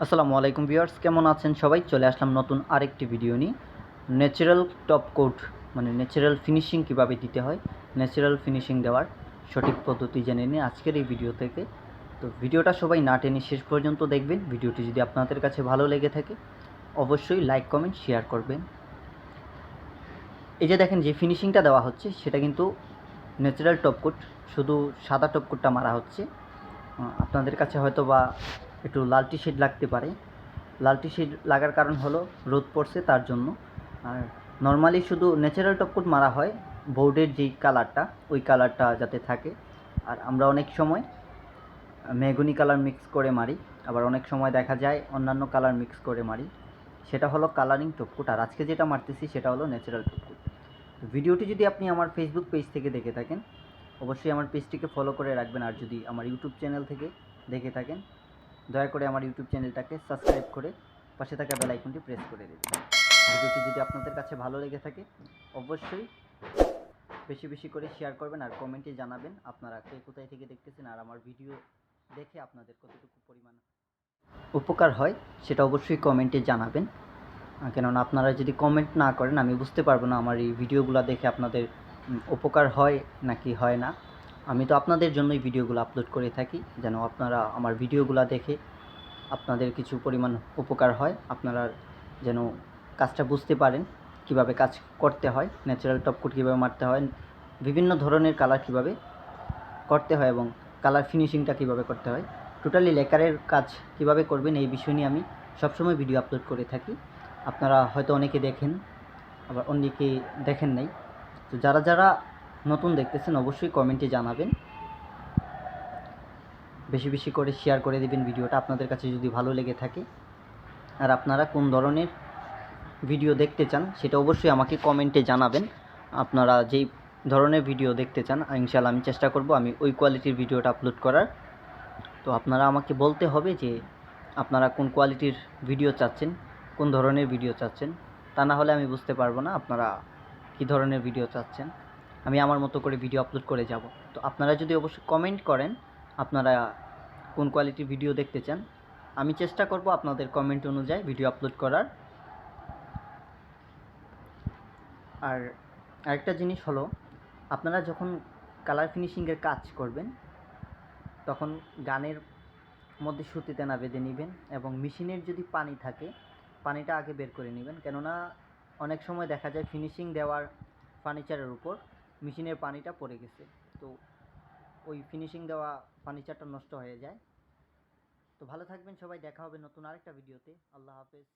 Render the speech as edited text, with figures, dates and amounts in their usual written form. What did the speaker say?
আসসালামু আলাইকুম ভিউয়ার্স, কেমন আছেন সবাই? চলে আসলাম নতুন আরেকটি ভিডিও নিয়ে। ন্যাচারাল টপ কোট মানে ন্যাচারাল ফিনিশিং কীভাবে দিতে হয়, ন্যাচারাল ফিনিশিং দেওয়ার সঠিক পদ্ধতি জেনে নিয়ে আজকের এই ভিডিও থেকে। তো ভিডিওটা সবাই না টেনে শেষ পর্যন্ত দেখবেন। ভিডিওটি যদি আপনাদের কাছে ভালো লেগে থাকে অবশ্যই লাইক, কমেন্ট, শেয়ার করবেন। এই যে দেখেন যে ফিনিশিংটা দেওয়া হচ্ছে সেটা কিন্তু ন্যাচারাল টপ কোট, শুধু সাদা টপ কোটটা মারা হচ্ছে। আপনাদের কাছে হয়তো বা একটু লালটি শেড লাগতে পারে। লালটি শেড লাগার কারণ হলো রোদ পড়ছে তার জন্য। আর নর্মালি শুধু ন্যাচারাল টপ কোট মারা হয় বোর্ডের যেই কালারটা, ওই কালারটা যাতে থাকে। আর আমরা অনেক সময় মেহগনি কালার মিক্স করে মারি, আবার অনেক সময় দেখা যায় অন্যান্য কালার মিক্স করে মারি, সেটা হলো কালারিং টপ কোট। আর আজকে যেটা মারতেছি সেটা হলো ন্যাচারাল টপ কোট। ভিডিওটি যদি আপনি আমার ফেসবুক পেজ থেকে দেখে থাকেন অবশ্যই আমার পেজটিকে ফলো করে রাখবেন। আর যদি আমার ইউটিউব চ্যানেল থেকে দেখে থাকেন দয়া করে আমার ইউটিউব চ্যানেলটাকে সাবস্ক্রাইব করে পাশে থাকা বেল আইকনটি প্রেস করে দেবেন। ভিডিওটি যদি আপনাদের কাছে ভালো লেগে থাকে অবশ্যই বেশি বেশি করে শেয়ার করবেন আর কমেন্টে জানাবেন আপনারা কে কোথায় থেকে দেখতেছেন আর আমার ভিডিও দেখে আপনাদের কতটুকু পরিমাণ উপকার হয় সেটা অবশ্যই কমেন্টে জানাবেন। কেননা আপনারা যদি কমেন্ট না করেন আমি বুঝতে পারবো না আমার এই ভিডিওগুলো দেখে আপনাদের উপকার হয় নাকি হয় না। আমি তো আপনাদের জন্যই ভিডিওগুলো আপলোড করে থাকি, যেন আপনারা আমার ভিডিওগুলো দেখে আপনাদের কিছু পরিমাণ উপকার হয়, আপনারা যেন কাজটা বুঝতে পারেন কিভাবে কাজ করতে হয়, ন্যাচারাল টপ কোট কীভাবে মারতে হয়, বিভিন্ন ধরনের কালার কীভাবে করতে হয় এবং কালার ফিনিশিংটা কীভাবে করতে হয়, টোটালি লেকারের কাজ কীভাবে করবেন এই বিষয় নিয়ে আমি সবসময় ভিডিও আপলোড করে থাকি। আপনারা হয়তো অনেকে দেখেন আবার অনেকে দেখেন নাই। তো যারা যারা নতুন দেখতেছেন অবশ্যই কমেন্টে জানাবেন, বেশি বেশি করে শেয়ার করে দেবেন ভিডিওটা আপনাদের কাছে যদি ভালো লেগে থাকে। আর আপনারা কোন ধরনের ভিডিও দেখতে চান সেটা অবশ্যই আমাকে কমেন্টে জানাবেন। আপনারা যেই ধরনের ভিডিও দেখতে চান ইনশাআল্লাহ আমি চেষ্টা করব আমি ওই কোয়ালিটির ভিডিওটা আপলোড করার। তো আপনারা আমাকে বলতে হবে যে আপনারা কোন কোয়ালিটির ভিডিও চাচ্ছেন, কোন ধরনের ভিডিও চাচ্ছেন, তা না হলে আমি বুঝতে পারবো না আপনারা কী ধরনের ভিডিও চাচ্ছেন। আমি আমার মতো করে ভিডিও আপলোড করে যাব। তো আপনারা যদি অবশ্যই কমেন্ট করেন আপনারা কোন কোয়ালিটির ভিডিও দেখতে চান, আমি চেষ্টা করব আপনাদের কমেন্ট অনুযায়ী ভিডিও আপলোড করার। আর আরেকটা জিনিস হলো আপনারা যখন কালার ফিনিশিংয়ের কাজ করবেন তখন গানের মধ্যে সুতিতে না বেঁধে নেবেন এবং মেশিনের যদি পানি থাকে পানিটা আগে বের করে নেবেন। কেননা অনেক সময় দেখা যায় ফিনিশিং দেওয়ার ফার্নিচারের উপর মেশিনের পানিটা পড়ে গেছে, তো ওই ফিনিশিং দেওয়া ফার্নিচারটা নষ্ট হয়ে যায়। তো ভালো থাকবেন সবাই, দেখা হবে নতুন আরেকটা ভিডিওতে। আল্লাহ হাফেজ।